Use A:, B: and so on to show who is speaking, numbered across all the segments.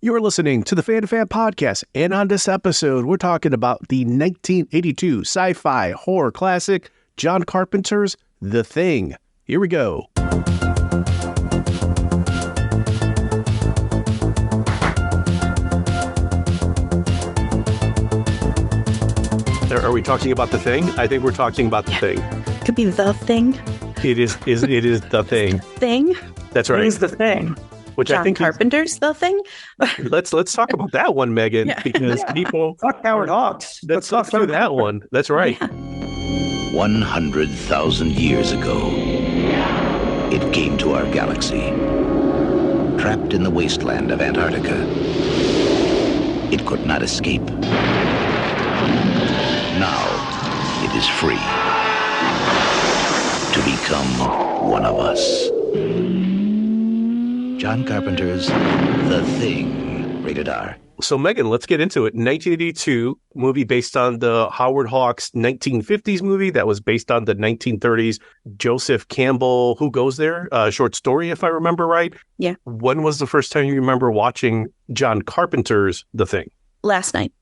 A: You're listening to the Fan2Fan Podcast, and on this episode, we're talking about the 1982 sci-fi horror classic, John Carpenter's The Thing. Here we go. Are we talking about The Thing? I think we're talking about The Thing.
B: Could be The Thing.
A: It is The Thing.
B: Thing?
A: That's right.
C: It is The Thing.
A: Which
B: John
A: I think
B: Carpenter's The Thing?
A: Let's talk about that one, Megan, because people...
C: Fuck Howard Hawks.
A: Let's talk through that one. That's right.
D: 100,000 years ago, it came to our galaxy. Trapped in the wasteland of Antarctica, it could not escape. Now, it is free to become one of us. John Carpenter's The Thing, rated R.
A: So, Megan, let's get into it. 1982 movie based on the Howard Hawks 1950s movie that was based on the 1930s Joseph Campbell Who Goes There? Short story, if I remember right.
B: Yeah.
A: When was the first time you remember watching John Carpenter's The Thing?
B: Last night.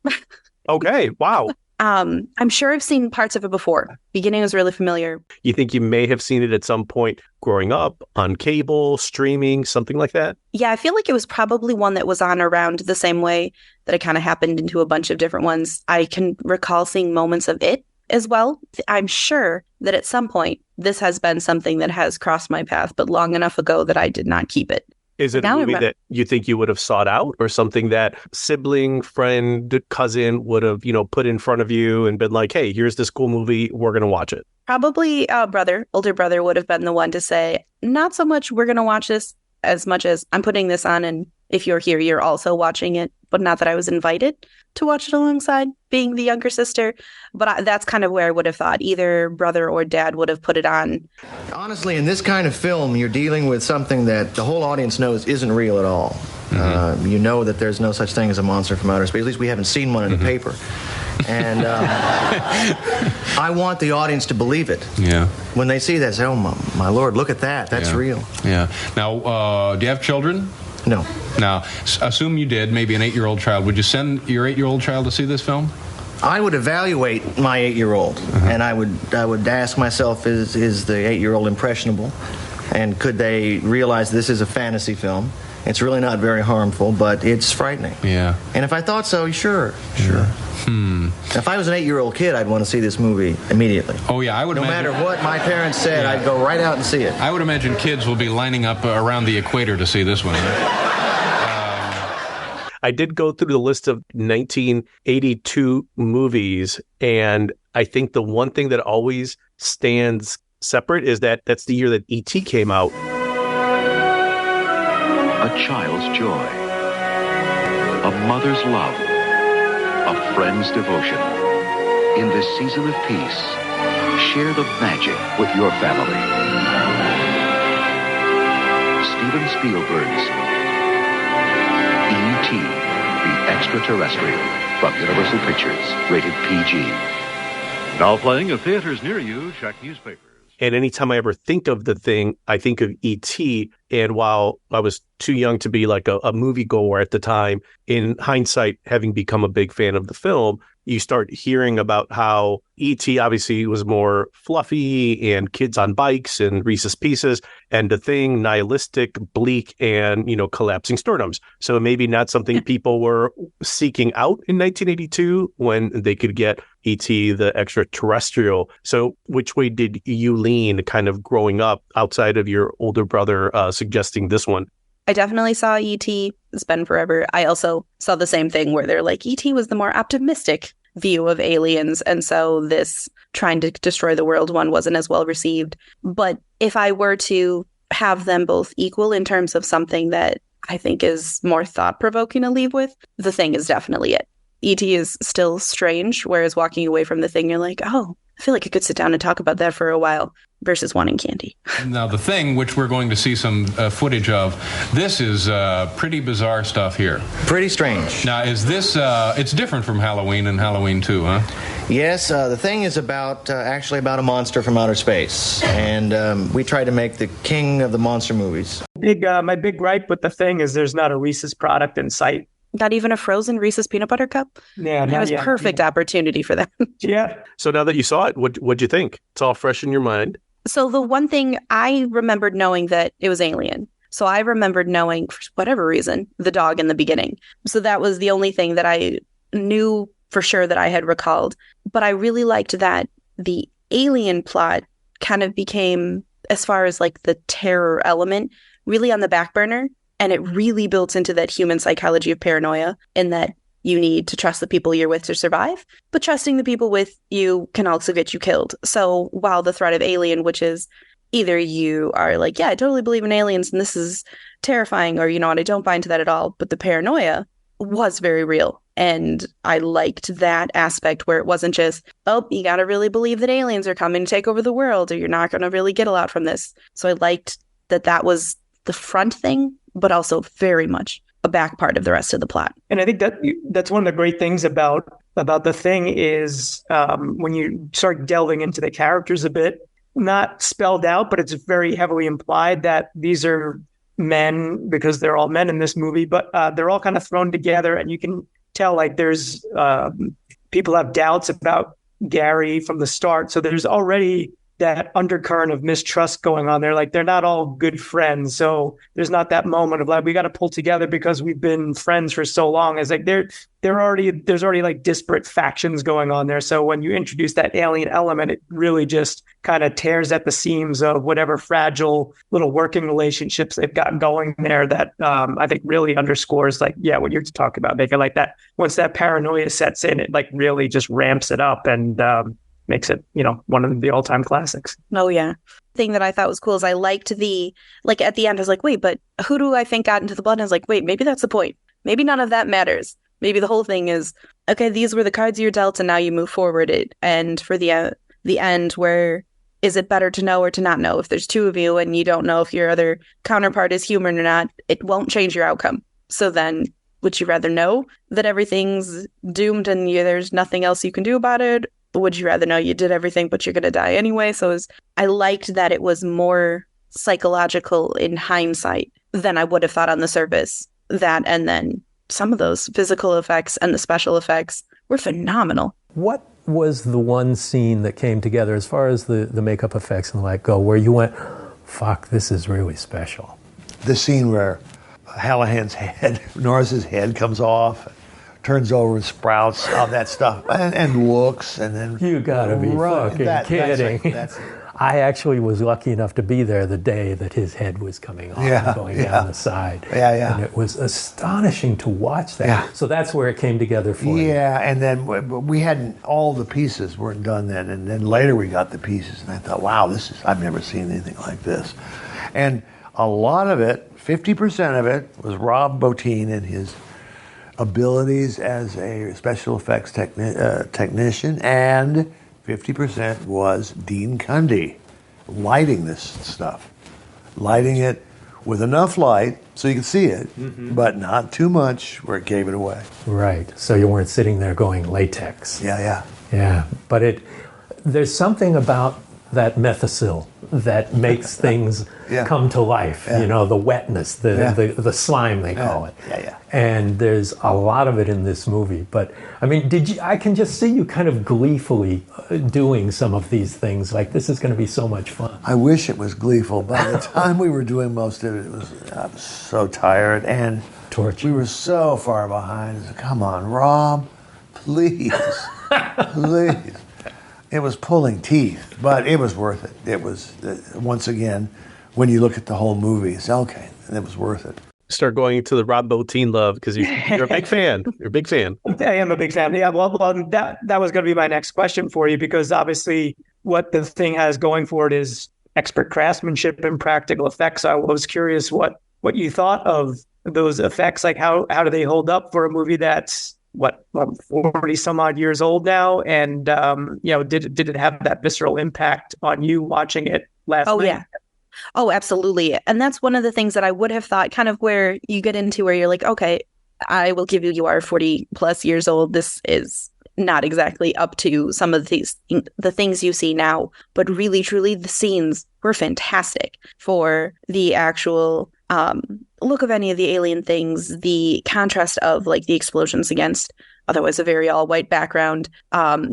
A: Okay, wow.
B: I'm sure I've seen parts of it before. Beginning was really familiar.
A: You think you may have seen it at some point growing up on cable, streaming, something like that?
B: Yeah, I feel like it was probably one that was on around the same way that it kind of happened into a bunch of different ones. I can recall seeing moments of it as well. I'm sure that at some point this has been something that has crossed my path, but long enough ago that I did not keep it.
A: Is it a movie that you think you would have sought out, or something that sibling, friend, cousin would have, put in front of you and been like, hey, here's this cool movie, we're going to watch it?
B: Probably older brother would have been the one to say, not so much we're going to watch this as much as I'm putting this on, and if you're here, you're also watching it. But not that I was invited to watch it alongside, being the younger sister. But that's kind of where I would have thought either brother or dad would have put it on.
E: Honestly, in this kind of film, you're dealing with something that the whole audience knows isn't real at all. Mm-hmm. You know that there's no such thing as a monster from outer space. At least we haven't seen one in the paper. And I want the audience to believe it.
F: Yeah.
E: When they see that, say, oh, my Lord, look at that. That's real.
F: Yeah. Now, do you have children?
E: No.
F: Now, assume you did, maybe an 8-year-old child. Would you send your 8-year-old child to see this film?
E: I would evaluate my 8-year-old, and I would ask myself, is the 8-year-old impressionable? And could they realize this is a fantasy film? It's really not very harmful, but it's frightening.
F: Yeah.
E: And if I thought so, sure. If I was an 8-year-old kid, I'd want to see this movie immediately.
F: Oh, yeah, I would imagine.
E: No matter what my parents said, I'd go right out and see it.
F: I would imagine kids will be lining up around the equator to see this one.
A: I did go through the list of 1982 movies, and I think the one thing that always stands separate is that that's the year that E.T. came out.
G: A child's joy, a mother's love, a friend's devotion. In this season of peace, share the magic with your family. Steven Spielberg's E.T., the Extraterrestrial, from Universal Pictures, rated PG. Now playing at theaters near you, check newspapers.
A: And anytime I ever think of The Thing, I think of E.T. And while I was too young to be like a moviegoer at the time, in hindsight, having become a big fan of the film, you start hearing about how E.T. obviously was more fluffy and kids on bikes and Reese's Pieces, and The Thing, nihilistic, bleak, and, collapsing sternums. So maybe not something people were seeking out in 1982 when they could get E.T. the Extraterrestrial. So which way did you lean kind of growing up outside of your older brother suggesting this one?
B: I definitely saw E.T. It's been forever. I also saw the same thing where they're like, E.T. was the more optimistic view of aliens. And so this trying to destroy the world one wasn't as well received. But if I were to have them both equal in terms of something that I think is more thought-provoking to leave with, The Thing is definitely it. E.T. is still strange, whereas walking away from The Thing, you're like, oh, I feel like I could sit down and talk about that for a while, versus wanting candy.
F: Now, The Thing, which we're going to see some footage of, this is pretty bizarre stuff here.
E: Pretty strange.
F: Now, is this, it's different from Halloween and Halloween 2, huh?
E: Yes, The Thing is actually about a monster from outer space. And we tried to make the king of the monster movies.
C: My big gripe with the thing is there's not a Reese's product in sight.
B: Not even a frozen Reese's peanut butter cup?
C: Yeah,
B: It was perfect opportunity for that.
C: Yeah.
A: So now that you saw it, what'd you think? It's all fresh in your mind.
B: So the one thing I remembered knowing that it was Alien. So I remembered knowing, for whatever reason, the dog in the beginning. So that was the only thing that I knew for sure that I had recalled. But I really liked that the Alien plot kind of became, as far as like the terror element, really on the back burner. And it really built into that human psychology of paranoia, in that you need to trust the people you're with to survive, but trusting the people with you can also get you killed. So while the threat of Alien, which is either you are like, yeah, I totally believe in aliens and this is terrifying, or, you know, and I don't buy into that at all, but the paranoia was very real. And I liked that aspect where it wasn't just, oh, you got to really believe that aliens are coming to take over the world, or you're not going to really get a lot from this. So I liked that was the front thing, but also very much a back part of the rest of the plot.
C: And I think that's one of the great things about the thing is when you start delving into the characters a bit, not spelled out, but it's very heavily implied that these are men, because they're all men in this movie, but they're all kind of thrown together, and you can tell like there's people have doubts about Gary from the start. So there's already that undercurrent of mistrust going on there. Like, they're not all good friends. So there's not that moment of like, we got to pull together because we've been friends for so long. It's like there's already like disparate factions going on there. So when you introduce that alien element, it really just kind of tears at the seams of whatever fragile little working relationships they've got going there, that I think really underscores like, yeah, what you're talking about, making like that. Once that paranoia sets in, it like really just ramps it up and makes it, you know, one of the all-time classics.
B: Oh, yeah. Thing that I thought was cool is I liked the, like, at the end, I was like, wait, but who do I think got into the blood? And I was like, wait, maybe that's the point. Maybe none of that matters. Maybe the whole thing is, okay, these were the cards you're dealt, and now you move forward. And for the end, where is it better to know or to not know? If there's two of you and you don't know if your other counterpart is human or not, it won't change your outcome. So then, would you rather know that everything's doomed and there's nothing else you can do about it? Would you rather know you did everything, but you're going to die anyway? So I liked that it was more psychological in hindsight than I would have thought on the surface. That, and then some of those physical effects and the special effects were phenomenal.
H: What was the one scene that came together as far as the makeup effects and the like go, where you went, fuck, this is really special?
I: The scene where Hallahan's head, Norris's head comes off, turns over and sprouts, all that stuff, and looks, and then...
H: You gotta be fucking kidding. That's I actually was lucky enough to be there the day that his head was coming off and going down the side.
I: Yeah.
H: And it was astonishing to watch that.
I: Yeah.
H: So that's where it came together for you.
I: Yeah, and then we hadn't, all the pieces weren't done then, and then later we got the pieces, and I thought, wow, I've never seen anything like this. And a lot of it, 50% of it, was Rob Bottin and his abilities as a special effects technician, and 50% was Dean Cundy lighting this stuff. Lighting it with enough light so you could see it, but not too much where it gave it away.
H: Right. So you weren't sitting there going latex.
I: Yeah.
H: But there's something about that methicil that makes things come to life.
I: Yeah.
H: You know, the wetness, the slime they call it.
I: Yeah.
H: And there's a lot of it in this movie. But I mean, I can just see you kind of gleefully doing some of these things. Like, this is going to be so much fun.
I: I wish it was gleeful. By the time we were doing most of it, I was so tired and
H: torture.
I: We were so far behind. Said, come on, Rob, please, please. It was pulling teeth, but it was worth it. It was, once again, when you look at the whole movie, it's okay, and it was worth it.
A: Start going into the Rob Bottin love because you're a big fan. You're a big fan.
C: I am a big fan. Yeah, well, that was going to be my next question for you, because obviously what the thing has going for it is expert craftsmanship and practical effects. I was curious what you thought of those effects. Like, how do they hold up for a movie that's 40 some odd years old now? And did it have that visceral impact on you watching it last night?
B: Yeah. Oh, absolutely. And that's one of the things that I would have thought, kind of where you get into where you're like, okay, I will give you are 40 plus years old. This is not exactly up to some of the things you see now, but really, truly, the scenes were fantastic for the actual look of any of the alien things, the contrast of like the explosions against otherwise a very all-white background,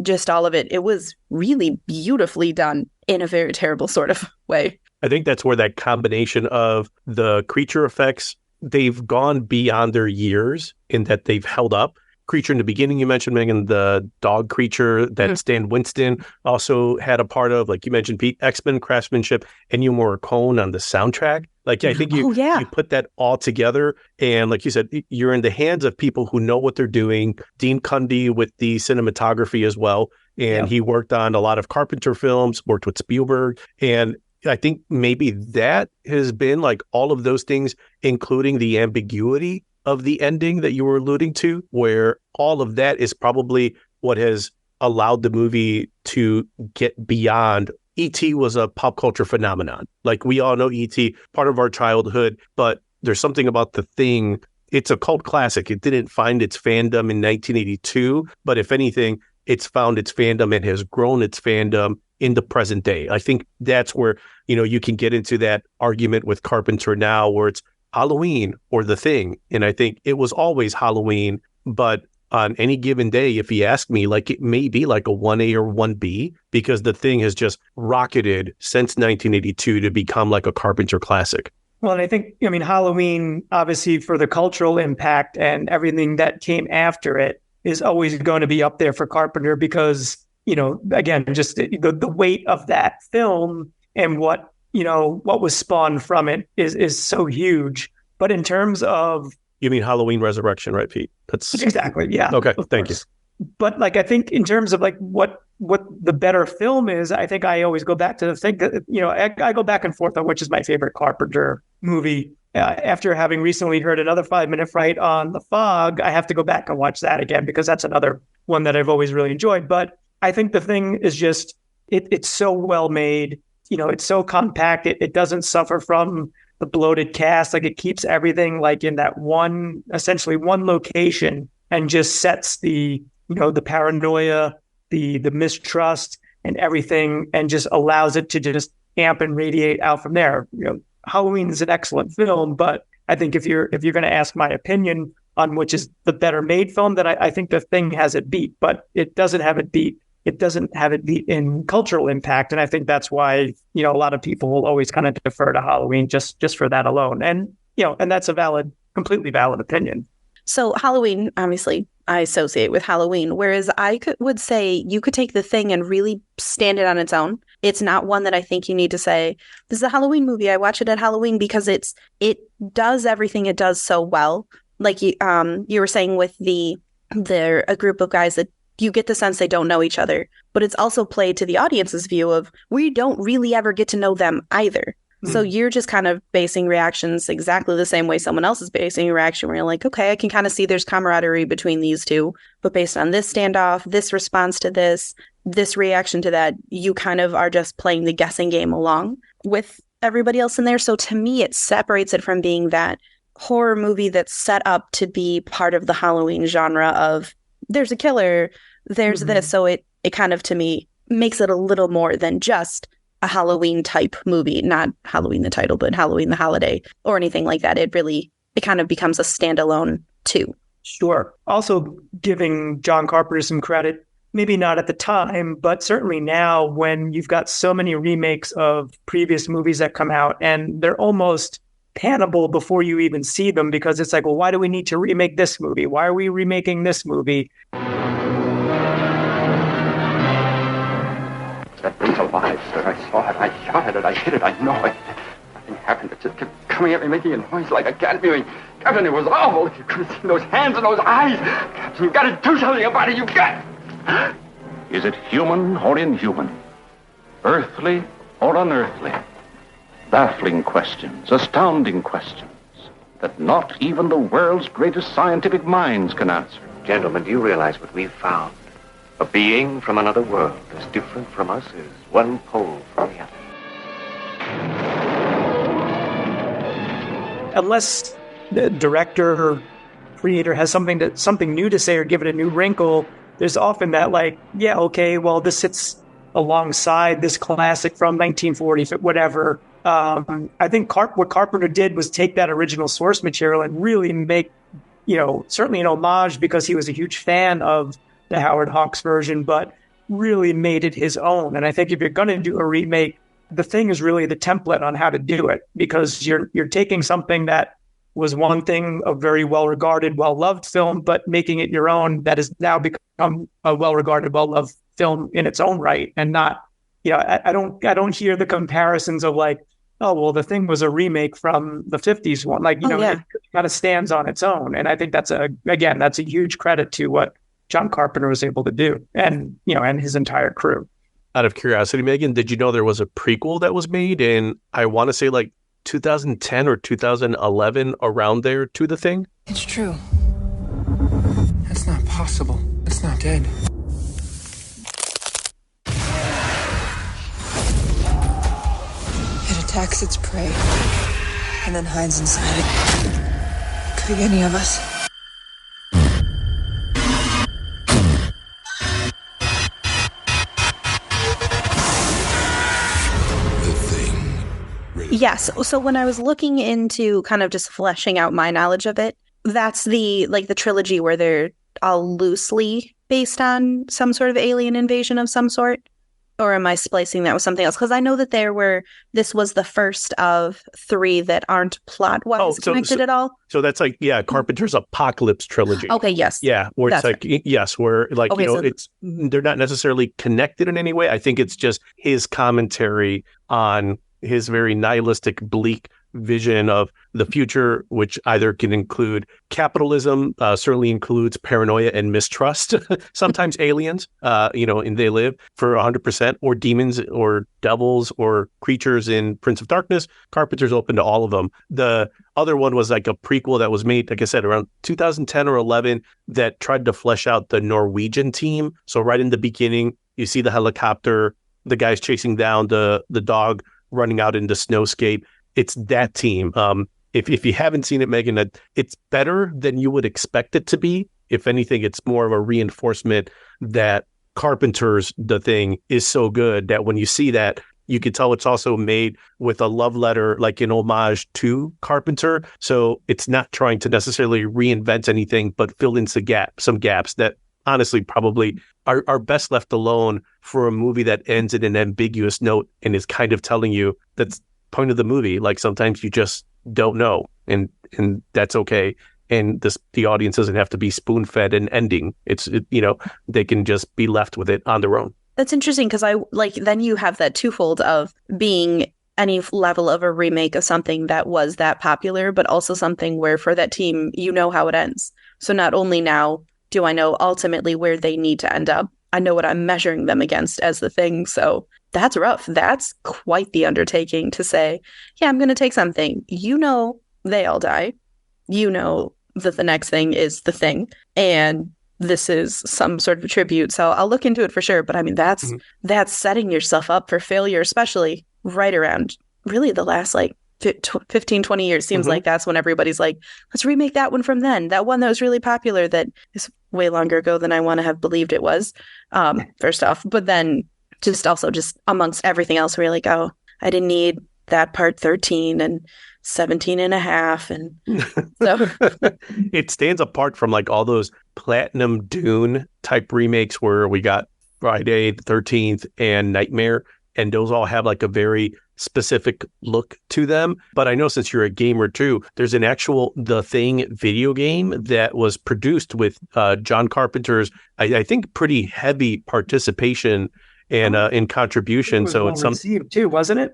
B: just all of it. It was really beautifully done in a very terrible sort of way.
A: I think that's where that combination of the creature effects, they've gone beyond their years in that they've held up. Creature in the beginning, you mentioned, Megan, the dog creature that Stan Winston also had a part of, like you mentioned, Pete, X-Men craftsmanship, Ennio Morricone on the soundtrack. Like, I think you put that all together. And like you said, you're in the hands of people who know what they're doing. Dean Cundey with the cinematography as well. And he worked on a lot of Carpenter films, worked with Spielberg. And I think maybe that has been like all of those things, including the ambiguity of the ending that you were alluding to, where all of that is probably what has allowed the movie to get beyond. E.T. was a pop culture phenomenon. Like, we all know E.T., part of our childhood, but there's something about The Thing. It's a cult classic. It didn't find its fandom in 1982, but if anything, it's found its fandom and has grown its fandom in the present day. I think that's where, you can get into that argument with Carpenter now, where it's Halloween or The Thing. And I think it was always Halloween, but on any given day, if you ask me, like, it may be like a 1A or 1B, because The Thing has just rocketed since 1982 to become like a Carpenter classic.
C: Well, and I think, Halloween, obviously for the cultural impact and everything that came after it, is always going to be up there for Carpenter because, again, just the weight of that film and what was spawned from it is so huge. But in terms of...
A: You mean Halloween Resurrection, right, Pete? That's
C: exactly, yeah.
A: Okay, thank you.
C: But like, I think in terms of like what the better film is, I think I always go back to the thing that, I go back and forth on which is my favorite Carpenter movie. After having recently heard another 5 Minute Fright on The Fog, I have to go back and watch that again because that's another one that I've always really enjoyed. But I think The Thing is just, it's so well made. It's so compact. It doesn't suffer from the bloated cast. Like, it keeps everything like in that essentially one location, and just sets the paranoia, the mistrust and everything, and just allows it to just amp and radiate out from there. Halloween is an excellent film, but I think if you're going to ask my opinion on which is the better made film, then I think The Thing has it beat, but it doesn't have it beat. It doesn't have it beat in cultural impact. And I think that's why, a lot of people will always kind of defer to Halloween just for that alone. And, and that's a completely valid opinion.
B: So Halloween, obviously, I associate with Halloween, whereas I would say you could take The Thing and really stand it on its own. It's not one that I think you need to say, this is a Halloween movie, I watch it at Halloween, because it does everything it does so well. Like you were saying with they're a group of guys that you get the sense they don't know each other, but it's also played to the audience's view of we don't really ever get to know them either. So you're just kind of basing reactions exactly the same way someone else is basing a reaction, where you're like, okay, I can kind of see there's camaraderie between these two, but based on this standoff, this response to this reaction to that, you kind of are just playing the guessing game along with everybody else in there. So to me, it separates it from being that horror movie that's set up to be part of the Halloween genre of there's a killer, there's this. So it kind of, to me, makes it a little more than just a Halloween type movie, not Halloween the title, but Halloween the holiday or anything like that. It kind of becomes a standalone too.
C: Sure. Also giving John Carpenter some credit, maybe not at the time, but certainly now when you've got so many remakes of previous movies that come out and they're almost pannable before you even see them, because it's like, well, why do we need to remake this movie? Why are we remaking this movie?
J: That thing's alive, sir. I saw it. I shot at it. I hit it. I know it. Nothing happened. It just kept coming at me, making a noise like a cat mewing. Captain, it was awful. If you could have seen those hands and those eyes. Captain, you've got to do something about it. You've got...
G: Is it human or inhuman? Earthly or unearthly? Baffling questions, astounding questions that not even the world's greatest scientific minds can answer.
K: Gentlemen, do you realize what we've found? A being from another world, as different from us as one pole from the other.
C: Unless the director or creator has something new to say or give it a new wrinkle, there's often that like, yeah, okay, well, this sits alongside this classic from 1940, whatever. I think what Carpenter did was take that original source material and really make, certainly an homage because he was a huge fan of the Howard Hawks version, but really made it his own. And I think if you're going to do a remake, The Thing is really the template on how to do it, because you're taking something that was one thing, a very well-regarded, well-loved film, but making it your own that has now become a well-regarded, well-loved film in its own right. And not, I don't hear the comparisons of like, oh, well, The Thing was a remake from the 50s one. Like, it kind of stands on its own. And I think that's a huge credit to what John Carpenter was able to do, and his entire crew.
A: Out of curiosity, Megan, did you know there was a prequel that was made in, I want to say like 2010 or 2011, around there, to The Thing?
L: It's true. That's not possible. It's not dead. It attacks its prey and then hides inside it. Could be any of us.
B: Yes. So when I was looking into kind of just fleshing out my knowledge of it, that's the trilogy where they're all loosely based on some sort of alien invasion of some sort. Or am I splicing that with something else? Because I know that this was the first of 3 that aren't plot-wise connected at all.
A: So that's like, Carpenter's Apocalypse trilogy.
B: Okay, yes.
A: Yeah, where it's like, yes, where like, okay, they're not necessarily connected in any way. I think it's just his commentary on his very nihilistic, bleak vision of the future, which either can include capitalism, certainly includes paranoia and mistrust, sometimes aliens, and they live for 100%, or demons or devils or creatures in Prince of Darkness. Carpenter's open to all of them. The other one was like a prequel that was made, like I said, around 2010 or 11, that tried to flesh out the Norwegian team. So right in the beginning, you see the helicopter, the guy's chasing down the dog running out into snowscape. It's that team. If you haven't seen it, Megan, it's better than you would expect it to be. If anything, it's more of a reinforcement that Carpenter's The Thing is so good that when you see that, you can tell it's also made with a love letter, like an homage to Carpenter. So it's not trying to necessarily reinvent anything, but fill in some gaps that honestly probably are best left alone for a movie that ends in an ambiguous note and is kind of telling you that's point of the movie. Like sometimes you just don't know, and that's okay. And the audience doesn't have to be spoon-fed an ending. They can just be left with it on their own.
B: That's interesting because then you have that twofold of being any level of a remake of something that was that popular, but also something where for that team, how it ends. So not only now do I know ultimately where they need to end up, I know what I'm measuring them against as The Thing. So that's rough. That's quite the undertaking to say, yeah, I'm going to take something. They all die. That the next thing is The Thing. And this is some sort of tribute. So I'll look into it for sure. But I mean, that's setting yourself up for failure, especially right around really the last 15, 20 years. Seems like that's when everybody's like, let's remake that one from then. That one that was really popular that is way longer ago than I want to have believed it was, first off. But then just amongst everything else, we're like, oh, I didn't need that part 13 and 17 and a half. And so
A: it stands apart from like all those Platinum Dune type remakes where we got Friday the 13th and Nightmare. And those all have like a very specific look to them. But I know since you're a gamer too, there's an actual The Thing video game that was produced with John Carpenter's, I think, pretty heavy participation and in contribution. So it's
C: received too, wasn't it?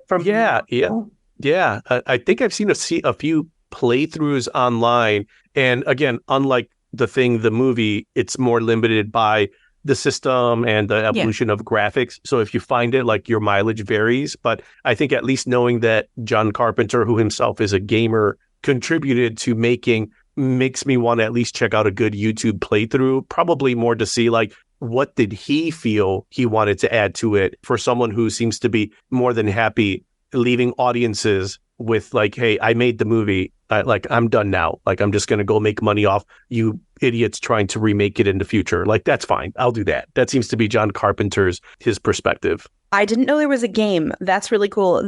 A: Yeah. I think I've seen a few playthroughs online. And again, unlike The Thing, the movie, it's more limited by the system and the evolution of graphics. So if you find it, like, your mileage varies. But I think at least knowing that John Carpenter, who himself is a gamer, contributed to making, makes me want to at least check out a good YouTube playthrough, probably more to see like what did he feel he wanted to add to it, for someone who seems to be more than happy leaving audiences with like, hey, I made the movie. Like, I'm done now. Like, I'm just going to go make money off you idiots trying to remake it in the future. Like, that's fine. I'll do that. That seems to be John Carpenter's, his perspective.
B: I didn't know there was a game. That's really cool.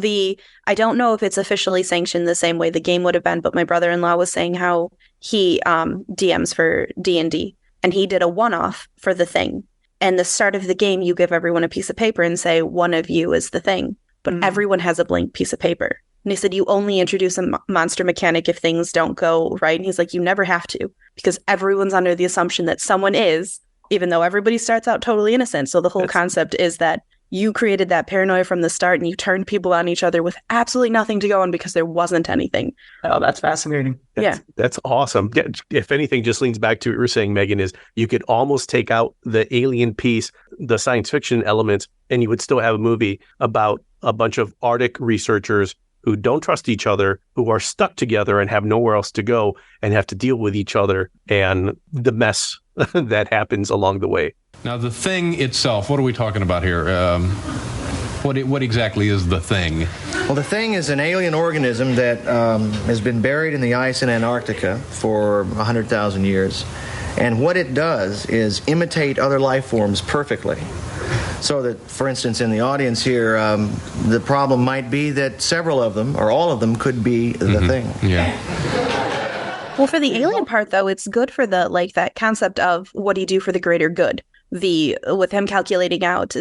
B: I don't know if it's officially sanctioned the same way the game would have been, but my brother-in-law was saying how he DMs for D&D, and he did a one-off for the Thing. And the start of the game, you give everyone a piece of paper and say, one of you is the Thing. But everyone has a blank piece of paper. And he said, you only introduce a monster mechanic if things don't go right. And he's like, you never have to, because everyone's under the assumption that someone is, even though everybody starts out totally innocent. So the whole concept is that you created that paranoia from the start and you turned people on each other with absolutely nothing to go on because there wasn't anything.
C: Oh, that's fascinating.
A: That's awesome. Yeah, if anything, just leans back to what you were saying, Megan, is you could almost take out the alien piece, the science fiction elements, and you would still have a movie about a bunch of Arctic researchers who don't trust each other, who are stuck together and have nowhere else to go and have to deal with each other and the mess that happens along the way.
F: Now, the Thing itself, what are we talking about here? What exactly is the Thing?
E: Well, the Thing is an alien organism that has been buried in the ice in Antarctica for 100,000 years. And what it does is imitate other life forms perfectly. So that, for instance, in the audience here, the problem might be that several of them, or all of them, could be the Thing.
F: Yeah.
B: Well, for the alien part, though, it's good for that concept of what do you do for the greater good? With him calculating out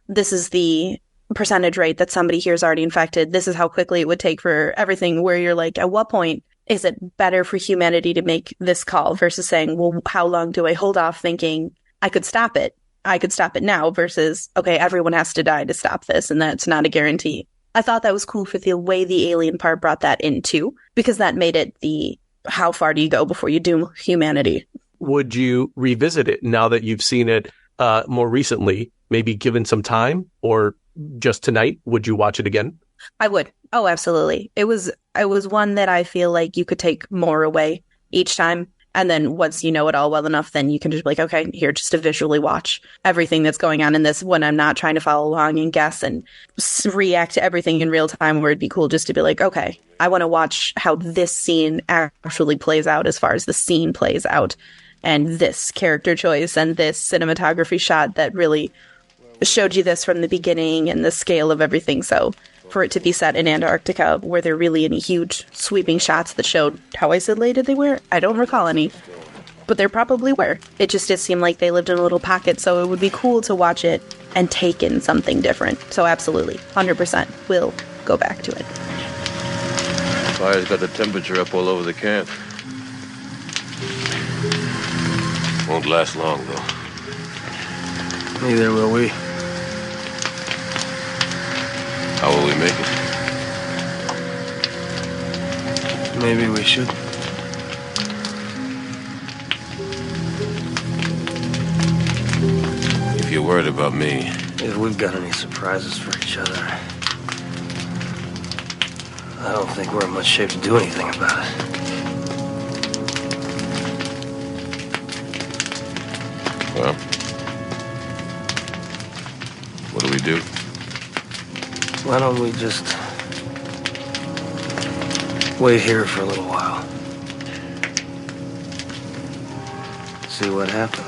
B: this is the percentage rate that somebody here is already infected. This is how quickly it would take for everything, where you're like, at what point is it better for humanity to make this call versus saying, well, how long do I hold off thinking I could stop it? I could stop it now versus, okay, everyone has to die to stop this, and that's not a guarantee. I thought that was cool for the way the alien part brought that in too, because that made it how far do you go before you doom humanity?
A: Would you revisit it now that you've seen it more recently, maybe given some time, or just tonight? Would you watch it again?
B: I would. Oh, absolutely. It was one that I feel like you could take more away each time. And then once you know it all well enough, then you can just be like, okay, here, just to visually watch everything that's going on in this when I'm not trying to follow along and guess and react to everything in real time, where it'd be cool just to be like, okay, I want to watch how this scene actually plays out as far as the scene plays out. And this character choice and this cinematography shot that really showed you this from the beginning and the scale of everything. So for it to be set in Antarctica, were there really any huge sweeping shots that showed how isolated they were? I don't recall any, but there probably were. It just did seem like they lived in a little pocket, so it would be cool to watch it and take in something different. So absolutely, 100%, we'll go back to it.
M: Fire's got the temperature up all over the camp. Won't last long, though.
N: Neither will we.
M: How will we make it?
N: Maybe we should.
M: If you're worried about me...
N: If we've got any surprises for each other, I don't think we're in much shape to do anything about it.
M: Well, what do we do?
N: Why don't we just wait here for a little while? See what happens.